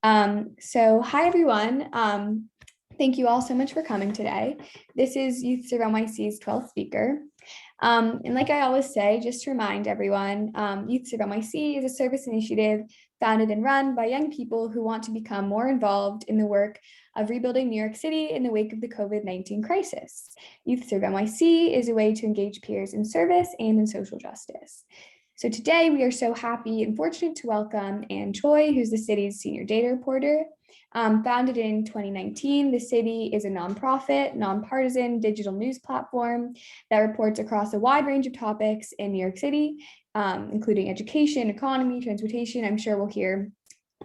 Hi everyone. Thank you all so much for coming today. This is YouthServe NYC's 12th speaker. And like I always say, just to remind everyone, YouthServe NYC is a service initiative founded and run by young people who want to become more involved in the work of rebuilding New York City in the wake of the COVID-19 crisis. YouthServe NYC is a way to engage peers in service and in social justice. So today we are so happy and fortunate to welcome Choi, who's the city's senior data reporter. Founded in 2019, the city is a nonprofit, nonpartisan digital news platform that reports across a wide range of topics in New York City, including education, economy, transportation. I'm sure we'll hear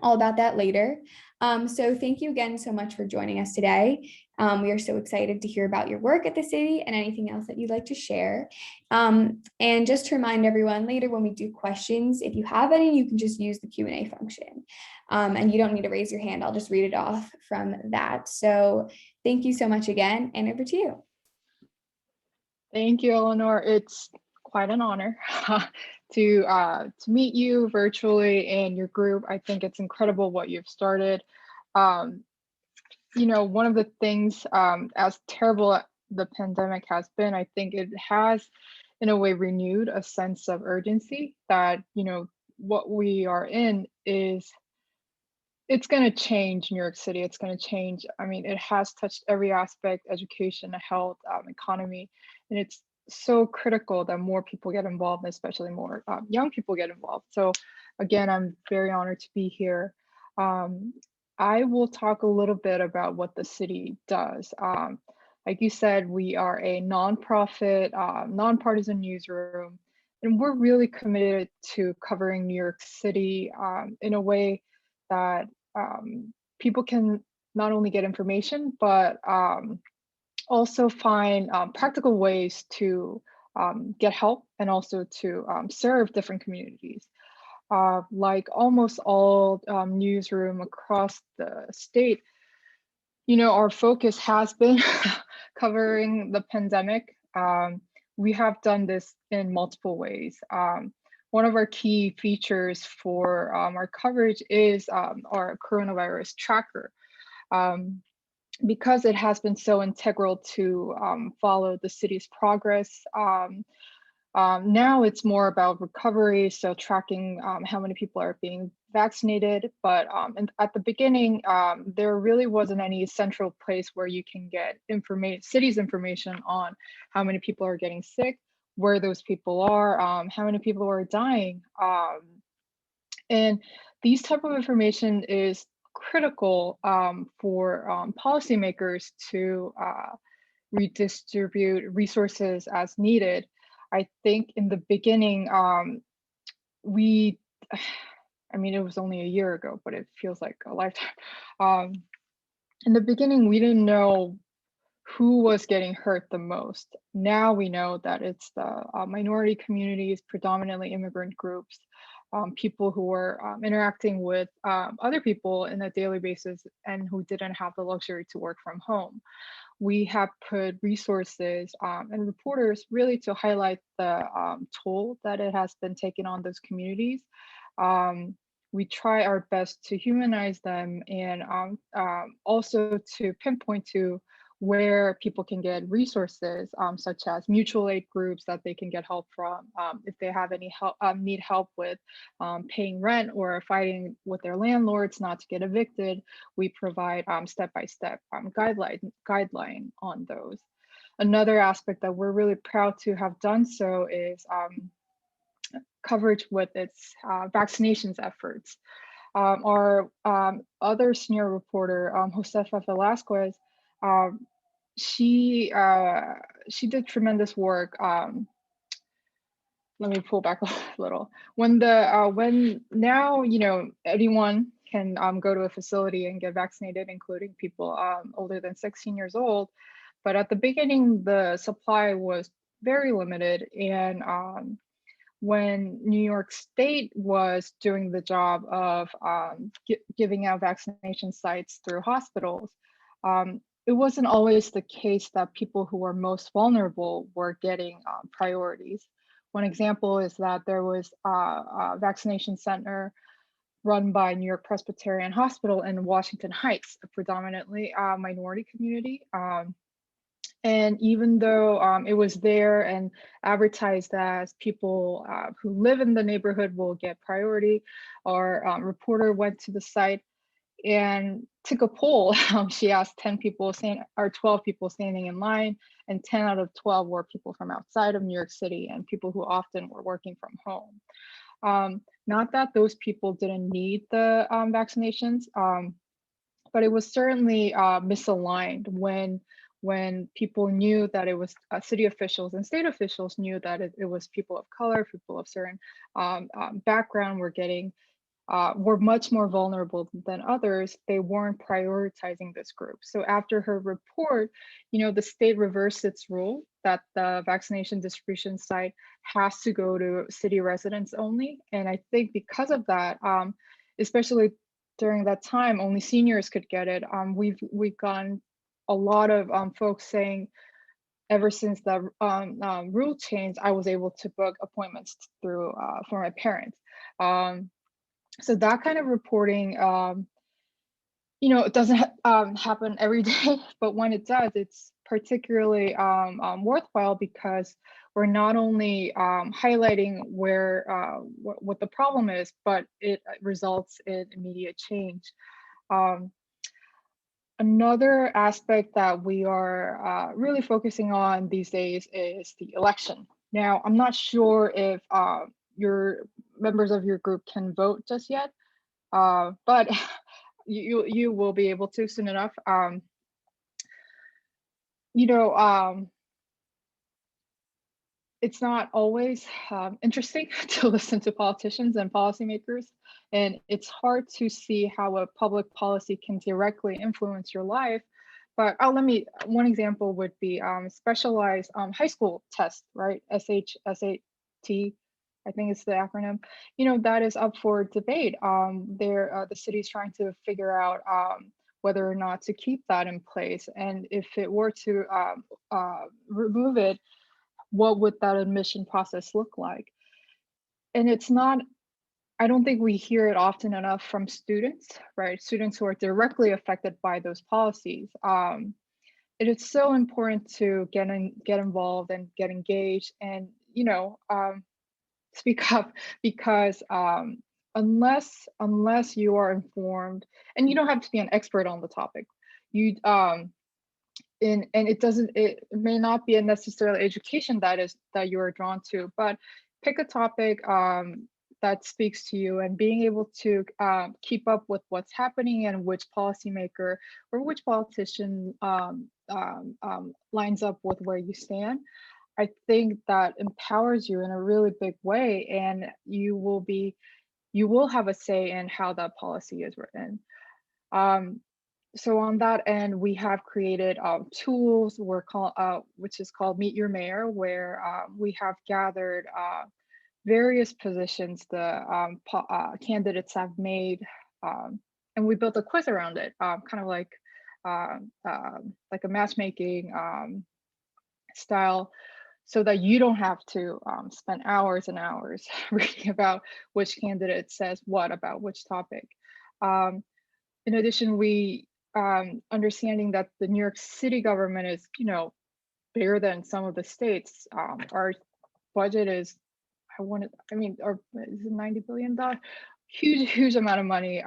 all about that later. So thank you again so much for joining us today. We are so excited to hear about your work at the city and anything else that you'd like to share. And just to remind everyone, later when we do questions, if you have any, you can just use the Q&A function. And you don't need to raise your hand. I'll just read it off from that. So thank you so much again, and over to you. Thank you, Eleanor. It's quite an honor to meet you virtually and your group. I think it's incredible what you've started. One of the things, as terrible the pandemic has been, I think it has, in a way, renewed a sense of urgency that, what we are in it's going to change New York City. It's going to change. I mean, it has touched every aspect: education, health, economy, and it's so critical that more people get involved, and especially more young people get involved. So again, I'm very honored to be here. I will talk a little bit about what the city does. Like you said, we are a nonprofit, nonpartisan newsroom, and we're really committed to covering New York City in a way that people can not only get information, but also find practical ways to get help and also to serve different communities. Like almost all newsroom across the state, our focus has been covering the pandemic. We have done this in multiple ways. One of our key features for our coverage is our coronavirus tracker. Because it has been so integral to follow the city's progress, now it's more about recovery, so tracking how many people are being vaccinated. But at the beginning, there really wasn't any central place where you can get city's information on how many people are getting sick, where those people are, how many people are dying. And these type of information is critical for policymakers to redistribute resources as needed. I think in the beginning, it was only a year ago, but it feels like a lifetime. In the beginning, we didn't know who was getting hurt the most. Now we know that it's the minority communities, predominantly immigrant groups, people who are interacting with other people in a daily basis and who didn't have the luxury to work from home. We have put resources and reporters really to highlight the toll that it has been taken on those communities. We try our best to humanize them and also to pinpoint to where people can get resources, such as mutual aid groups that they can get help from. If they have any help, need help with paying rent or fighting with their landlords not to get evicted, we provide step-by-step guideline on those. Another aspect that we're really proud to have done so is coverage with its vaccinations efforts. Our other senior reporter, Josefa Velasquez, she did tremendous work. Let me pull back a little. When now anyone can go to a facility and get vaccinated, including people older than 16 years old. But at the beginning, the supply was very limited, and when New York State was doing the job of giving out vaccination sites through hospitals, it wasn't always the case that people who were most vulnerable were getting priorities. One example is that there was a vaccination center run by New York Presbyterian Hospital in Washington Heights, a predominantly minority community. And even though it was there and advertised as people who live in the neighborhood will get priority, our reporter went to the site and took a poll. She asked 10 people or 12 people standing in line, and 10 out of 12 were people from outside of New York City and people who often were working from home. Not that those people didn't need the vaccinations, but it was certainly misaligned when people knew that it was city officials and state officials knew that it was people of color, people of certain background were much more vulnerable than others. They weren't prioritizing this group. So after her report, the state reversed its rule that the vaccination distribution site has to go to city residents only. And I think because of that, especially during that time, only seniors could get it. We've gotten a lot of folks saying, ever since the rule changed, I was able to book appointments through for my parents. So that kind of reporting, it doesn't happen every day, but when it does, it's particularly worthwhile because we're not only highlighting what the problem is, but it results in immediate change. Another aspect that we are really focusing on these days is the election. Now, I'm not sure if your members of your group can vote just yet, but you will be able to soon enough. You know, it's not always interesting to listen to politicians and policymakers, and it's hard to see how a public policy can directly influence your life. But one example would be specialized high school test, right? SAT, I think it's the acronym. That is up for debate. The city's trying to figure out whether or not to keep that in place, and if it were to remove it, what would that admission process look like? And I don't think we hear it often enough from students, right? Students who are directly affected by those policies. It is so important to get involved and get engaged and, speak up, because unless you are informed, and you don't have to be an expert on the topic, you and it may not be a necessarily education that you are drawn to, but pick a topic that speaks to you, and being able to keep up with what's happening and which policymaker or which politician lines up with where you stand. I think that empowers you in a really big way, and you will have a say in how that policy is written. So on that end, we have created tools which is called Meet Your Mayor, where we have gathered various positions the candidates have made, and we built a quiz around it, kind of like a matchmaking style, so that you don't have to spend hours and hours reading about which candidate says what about which topic. In addition, we understanding that the New York City government is, bigger than some of the states. Our budget is, is it $90 billion? Huge amount of money.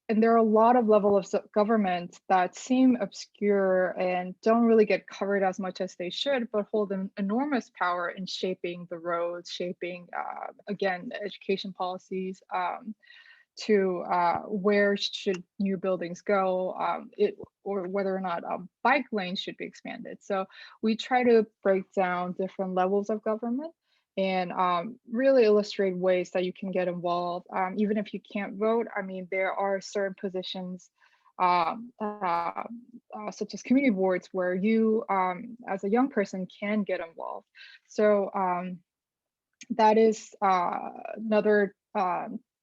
And there are a lot of levels of government that seem obscure and don't really get covered as much as they should, but hold an enormous power in shaping the roads, shaping, again, education policies, to where should new buildings go, or whether or not bike lanes should be expanded. So we try to break down different levels of government and really illustrate ways that you can get involved. Even if you can't vote, there are certain positions such as community boards where you, as a young person, can get involved. So that is another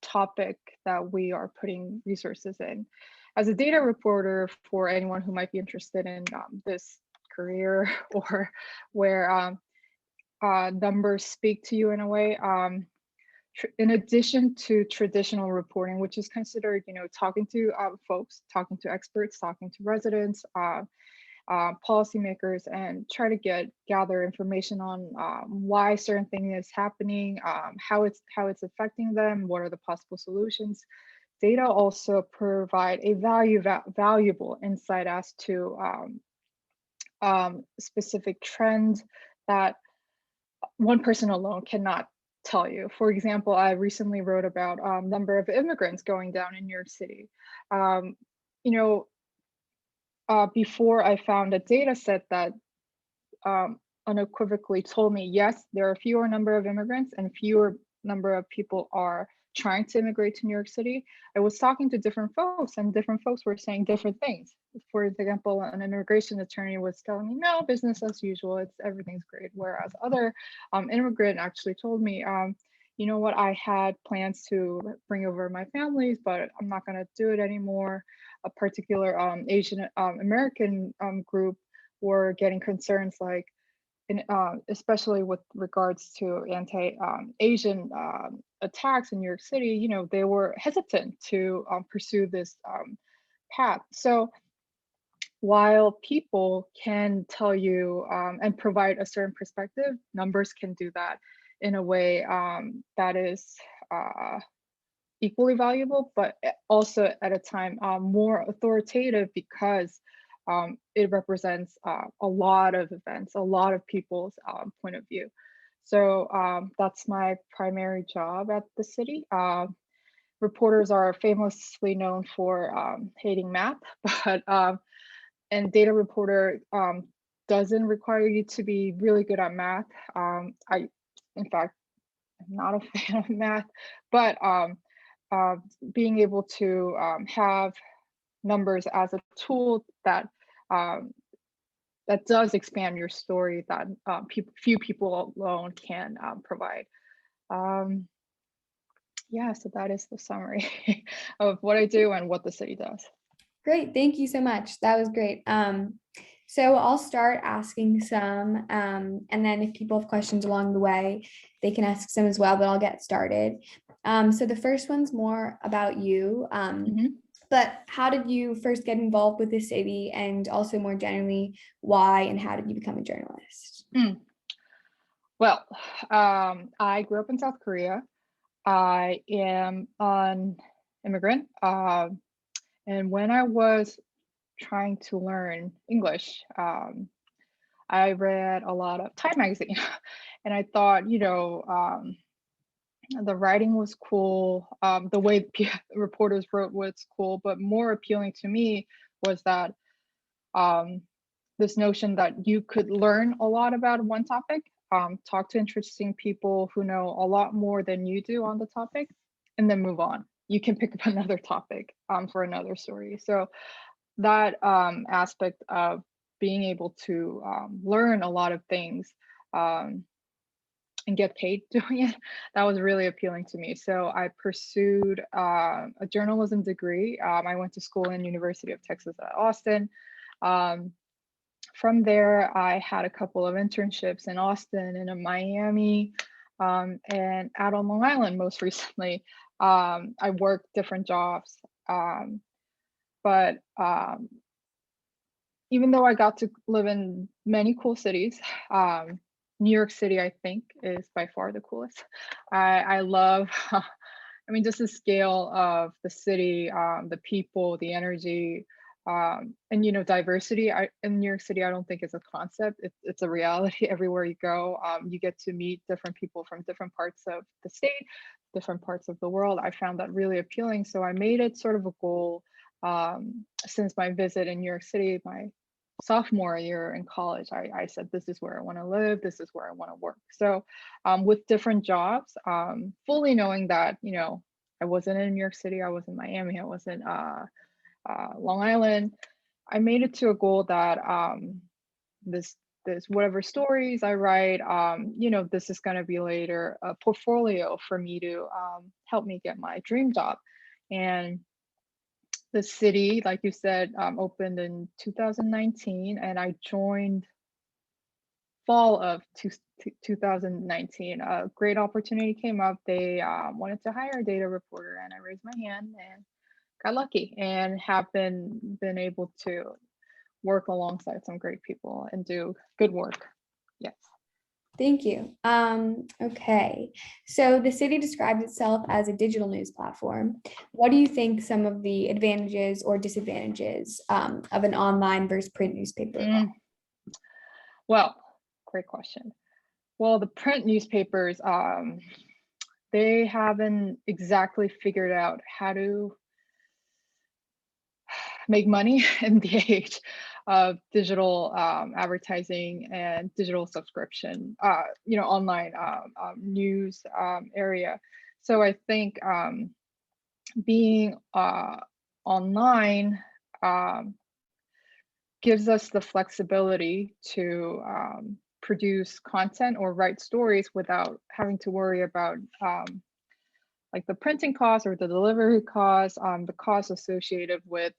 topic that we are putting resources in. As a data reporter, for anyone who might be interested in this career, or where numbers speak to you in a way, in addition to traditional reporting, which is considered, talking to folks, talking to experts, talking to residents, policymakers, and try to gather information on why certain thing is happening, how it's affecting them, what are the possible solutions. Data also provide a valuable insight as to specific trends that one person alone cannot tell you. For example, I recently wrote about number of immigrants going down in New York City. Um, you know, Before I found a data set that unequivocally told me, yes, there are fewer number of immigrants and fewer number of people are trying to immigrate to New York City. I was talking to different folks and different folks were saying different things. For example, an immigration attorney was telling me, no, business as usual, everything's great. Whereas other immigrant actually told me, you know what, I had plans to bring over my families, but I'm not gonna do it anymore. A particular Asian American group were getting concerns like, especially with regards to anti-Asian attacks in New York City, they were hesitant to pursue this path. So while people can tell you and provide a certain perspective, numbers can do that in a way that is equally valuable, but also at a time more authoritative because it represents a lot of events, a lot of people's point of view. So that's my primary job at the city. Reporters are famously known for hating math, but and data reporter doesn't require you to be really good at math. In fact, I'm not a fan of math, but being able to have numbers as a tool that um, that does expand your story that few people alone can provide. Um, yeah, so that is the summary of what I do and what the city does. Great, thank you so much. That was great. So I'll start asking some, and then if people have questions along the way, they can ask some as well, but I'll get started. So the first one's more about you, but how did you first get involved with the city, and also more generally, why and how did you become a journalist? Well, I grew up in South Korea. I am an immigrant. And when I was trying to learn English, I read a lot of Time magazine, and I thought, the writing was cool. The way reporters wrote was cool, but more appealing to me was that this notion that you could learn a lot about one topic, talk to interesting people who know a lot more than you do on the topic, and then move on. You can pick up another topic for another story. So that aspect of being able to learn a lot of things and get paid doing it, that was really appealing to me. So I pursued a journalism degree. I went to school in University of Texas at Austin. From there, I had a couple of internships in Austin and in Miami, and out on Long Island most recently. I worked different jobs, but even though I got to live in many cool cities, New York City, I think, is by far the coolest. I love, just the scale of the city, the people, the energy, and diversity. In New York City, I don't think it's a concept. It's a reality everywhere you go. You get to meet different people from different parts of the state, different parts of the world. I found that really appealing. So I made it sort of a goal since my visit in New York City, my sophomore year in college. I said, this is where I want to live, this is where I want to work. So with different jobs, fully knowing that, I wasn't in New York City, I was in Miami, I was in Long Island, I made it to a goal that this whatever stories I write, this is going to be later a portfolio for me to help me get my dream job. And the city, like you said, opened in 2019, and I joined fall of 2019, a great opportunity came up. They wanted to hire a data reporter, and I raised my hand and got lucky, and have been able to work alongside some great people and do good work. Yes. Thank you. Okay, so the city describes itself as a digital news platform. What do you think some of the advantages or disadvantages of an online versus print newspaper are? Well, great question. Well, the print newspapers, they haven't exactly figured out how to make money in the age of digital advertising and digital subscription, online news area. So I think being online gives us the flexibility to produce content or write stories without having to worry about like the printing costs or the delivery costs, the costs associated with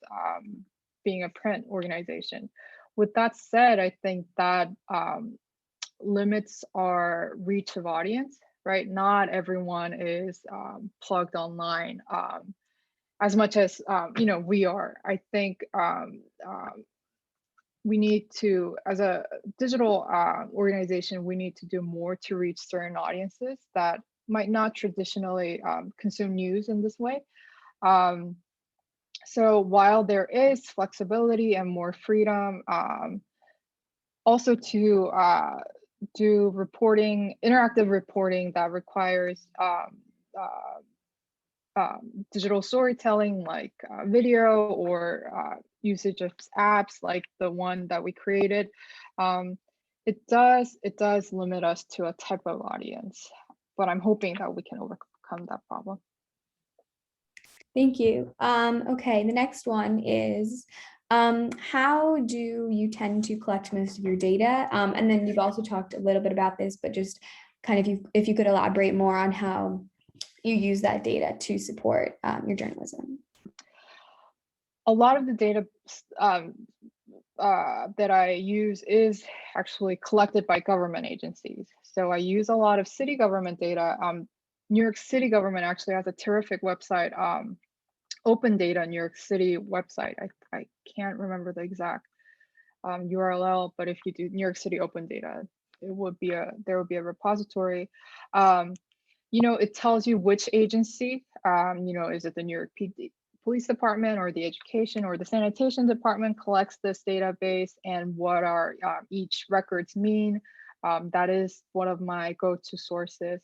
being a print organization. With that said, I think that limits our reach of audience, right? Not everyone is plugged online as much as we are. I think we need to, as a digital organization, we need to do more to reach certain audiences that might not traditionally consume news in this way. So while there is flexibility and more freedom, also to do reporting, interactive reporting that requires digital storytelling like video or usage of apps like the one that we created, it does limit us to a type of audience, but I'm hoping that we can overcome that problem. Thank you. Okay, the next one is how do you tend to collect most of your data? And then you've also talked a little bit about this, but just kind of if you could elaborate more on how you use that data to support your journalism. A lot of the data that I use is actually collected by government agencies. So I use a lot of city government data. New York City government actually has a terrific website, Open Data New York City website. I can't remember the exact URL, but if you do New York City Open Data, there would be a repository. It tells you which agency, is it the New York Police Department or the Education or the Sanitation Department collects this database, and what are each records mean. That is one of my go-to sources.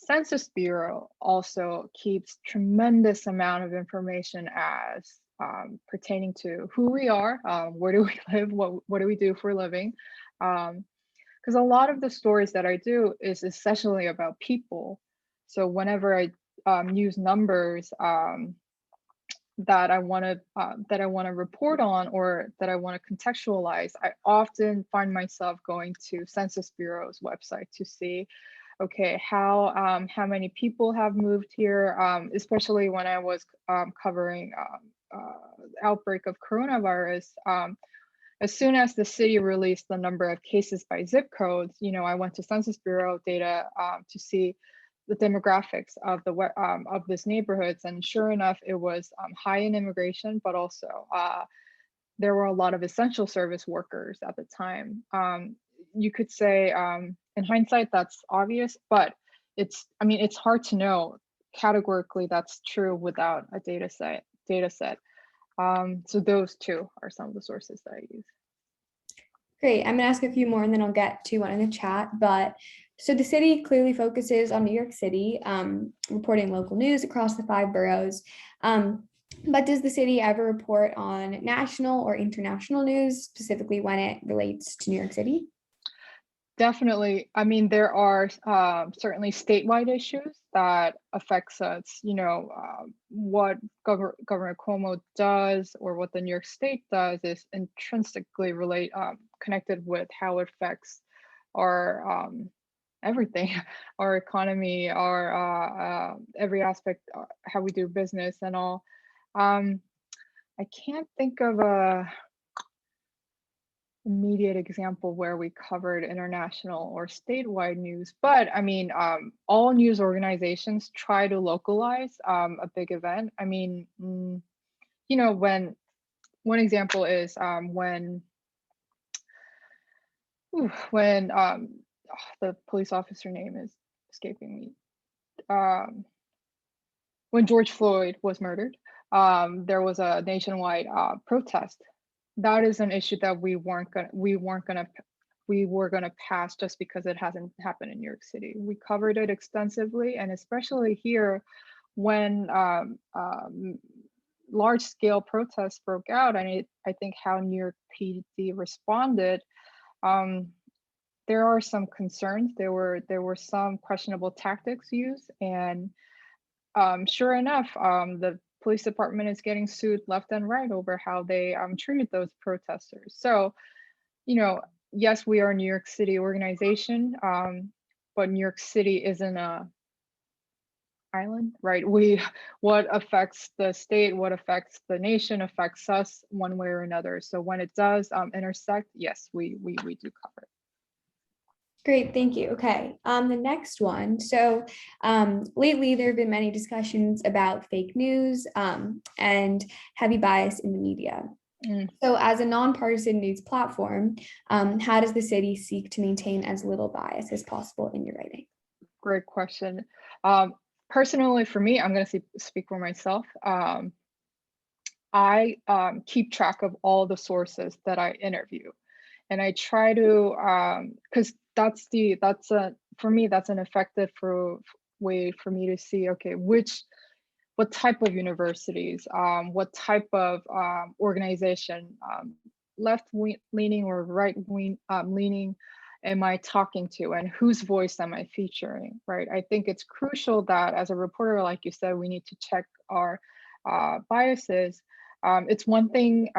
Census Bureau also keeps tremendous amount of information as pertaining to who we are, where do we live, what do we do for a living. Because a lot of the stories that I do is essentially about people. So whenever I use numbers that I want to report on or that I want to contextualize, I often find myself going to Census Bureau's website to see, okay, how many people have moved here, especially when I was covering outbreak of coronavirus. As soon as the city released the number of cases by zip codes, I went to Census Bureau data to see the demographics of of this neighborhoods, and sure enough, it was high in immigration, but also there were a lot of essential service workers at the time. You could say, in hindsight, that's obvious, but it's hard to know categorically that's true without a data set. So those two are some of the sources that I use. Great. I'm going to ask a few more and then I'll get to one in the chat. But so the city clearly focuses on New York City, reporting local news across the 5 boroughs. But does the city ever report on national or international news, specifically when it relates to New York City? Definitely. There are certainly statewide issues that affects us. What Governor Cuomo does or what the New York State does is intrinsically connected with how it affects our everything, our economy, our every aspect, how we do business and all. I can't think of immediate example where we covered international or statewide news, but I mean, all news organizations try to localize a big event. I mean, when one example is when the police officer name is escaping me. When George Floyd was murdered, there was a nationwide protest. That is an issue that we were gonna pass just because it hasn't happened in New York City. We covered it extensively, and especially here when large scale protests broke out, and I think how New York PD responded. There are some concerns. There were some questionable tactics used, and sure enough, the police department is getting sued left and right over how they treated those protesters. So, yes, we are a New York City organization, but New York City isn't a island, right? What affects the state, what affects the nation, affects us one way or another. So when it does intersect, yes, we do cover it. Great, thank you. Okay, the next one. So lately there have been many discussions about fake news and heavy bias in the media. So as a nonpartisan news platform, how does the city seek to maintain as little bias as possible in your writing? Great question. Personally, for me, I'm going to speak for myself. I keep track of all the sources that I interview, and I try to, because for me that's an effective way for me to see, okay, what type of universities, what type of organization, left leaning or right leaning am I talking to, and whose voice am I featuring, right? I think it's crucial that as a reporter, like you said, we need to check our biases. It's one thing,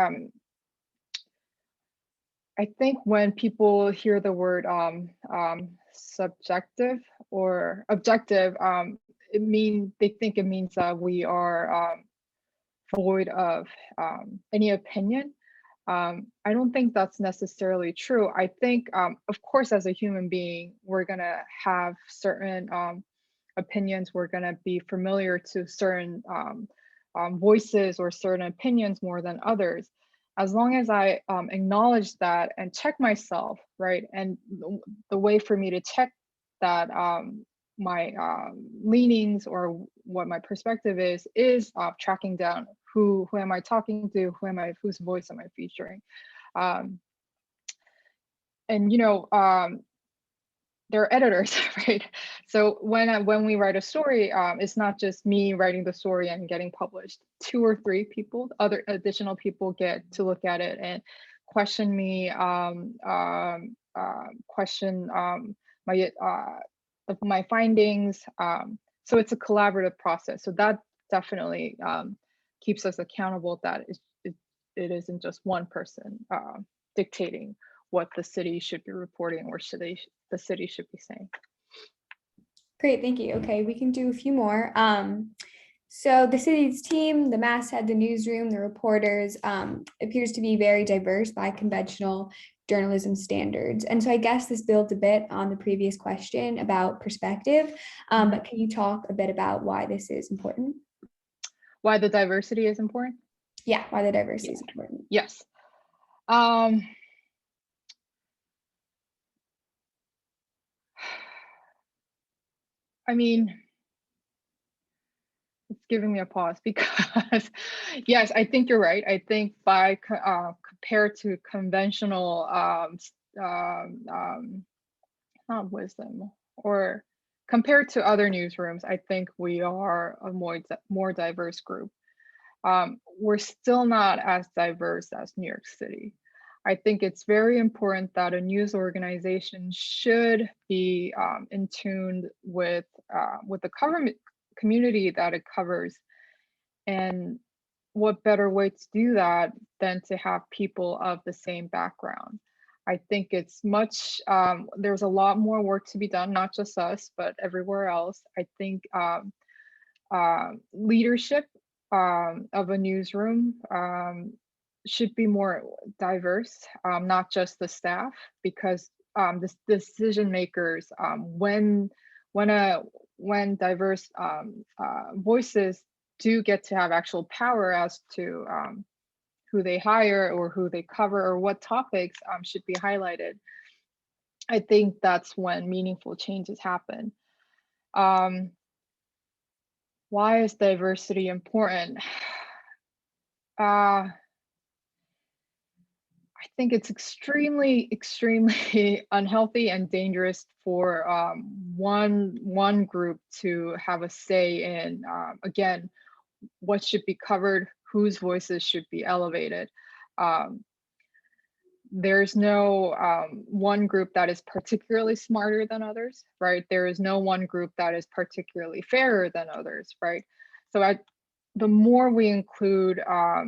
I think when people hear the word subjective or objective, they think it means that we are void of any opinion. I don't think that's necessarily true. I think, of course, as a human being, we're gonna have certain opinions. We're gonna be familiar to certain voices or certain opinions more than others. As long as I acknowledge that and check myself, right? And the way for me to check that my leanings or what my perspective is tracking down who am I talking to, whose voice am I featuring, and they're editors, right? So when we write a story, it's not just me writing the story and getting published. 2 or 3 people, other additional people, get to look at it and question me, question my findings. So it's a collaborative process. So that definitely keeps us accountable. That it isn't just one person dictating what the city should be reporting or the city should be saying. Great, thank you. Okay, we can do a few more. So the city's team, the masthead, the newsroom, the reporters, appears to be very diverse by conventional journalism standards. And so I guess this builds a bit on the previous question about perspective, but can you talk a bit about why this is important? Why the diversity is important? Yeah, why the diversity is important. Yes. I mean, it's giving me a pause because yes, I think you're right. I think by compared to conventional not wisdom, or compared to other newsrooms, I think we are a more diverse group. We're still not as diverse as New York City. I think it's very important that a news organization should be in tune with the government community that it covers. And what better way to do that than to have people of the same background? I think it's there's a lot more work to be done, not just us, but everywhere else. I think leadership of a newsroom should be more diverse, not just the staff, because the decision makers, when a when diverse voices do get to have actual power as to who they hire or who they cover or what topics should be highlighted, I think that's when meaningful changes happen. Um, why is diversity important? Uh, I think it's extremely, extremely unhealthy and dangerous for one group to have a say in, again, what should be covered, whose voices should be elevated. Um, there's no one group that is particularly smarter than others, right? There is no one group that is particularly fairer than others, right? So the more we include uh,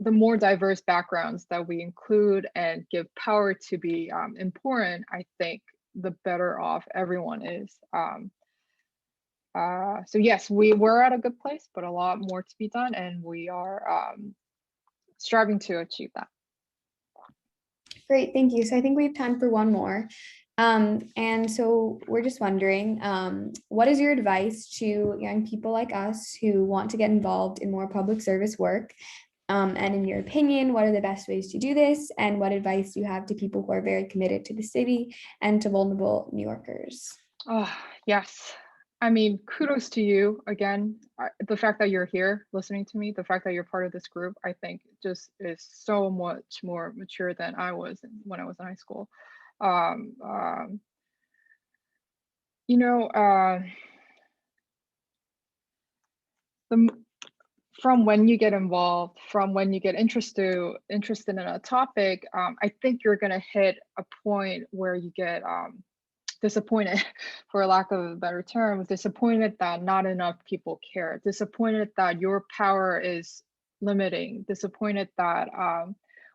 the more diverse backgrounds that we include and give power to be important, I think the better off everyone is. So yes, we were at a good place, but a lot more to be done, and we are striving to achieve that. Great, thank you. So I think we have time for one more. And so we're just wondering, what is your advice to young people like us who want to get involved in more public service work? And in your opinion, what are the best ways to do this? And what advice do you have to people who are very committed to the city and to vulnerable New Yorkers? Oh, yes. I mean, kudos to you again. The fact that you're here listening to me, the fact that you're part of this group, I think just is so much more mature than I was when I was in high school. Um, um, you know, the from when you get involved, from when you get interested in a topic, I think you're gonna hit a point where you get disappointed, for lack of a better term, disappointed that not enough people care, disappointed that your power is limiting, disappointed that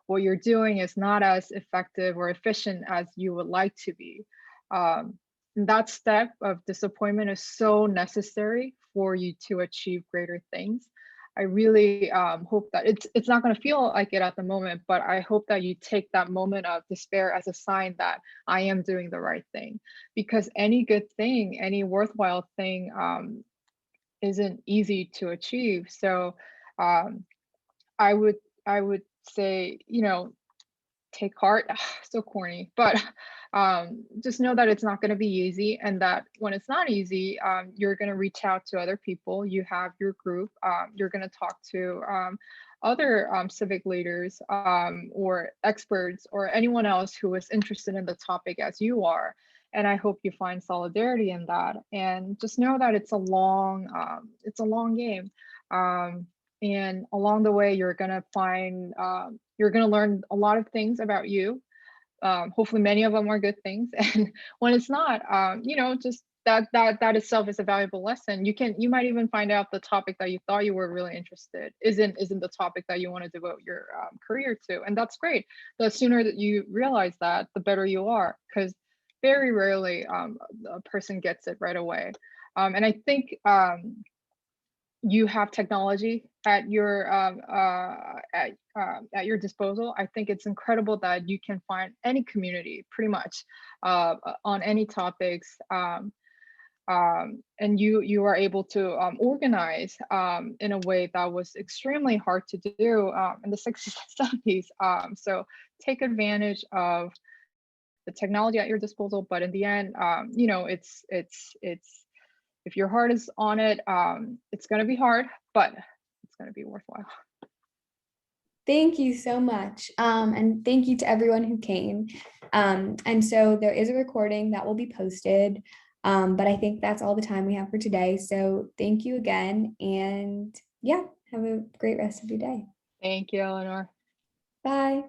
what you're doing is not as effective or efficient as you would like to be. And that step of disappointment is so necessary for you to achieve greater things. I really hope that it's not going to feel like it at the moment, but I hope that you take that moment of despair as a sign that I am doing the right thing, because any good thing, any worthwhile thing isn't easy to achieve. So um, I would I would say, take heart. So corny, but just know that it's not going to be easy, and that when it's not easy, you're going to reach out to other people. You have your group. You're going to talk to other civic leaders or experts or anyone else who is interested in the topic as you are. And I hope you find solidarity in that. And just know that it's a long game. And along the way, you're gonna find you're gonna learn a lot of things about you. Hopefully many of them are good things, and when it's not, just that itself is a valuable lesson. You might even find out the topic that you thought you were really interested isn't the topic that you want to devote your career to, and that's great. The sooner that you realize that, the better you are, because very rarely a person gets it right away. And I think you have technology at your disposal. I think it's incredible that you can find any community pretty much on any topics, and you are able to organize in a way that was extremely hard to do in the 60s and 70s. So take advantage of the technology at your disposal, but in the end, it's if your heart is on it, it's going to be hard, but it's going to be worthwhile. Thank you so much. And thank you to everyone who came. And so there is a recording that will be posted. But I think that's all the time we have for today. So thank you again. And yeah, have a great rest of your day. Thank you, Eleanor. Bye.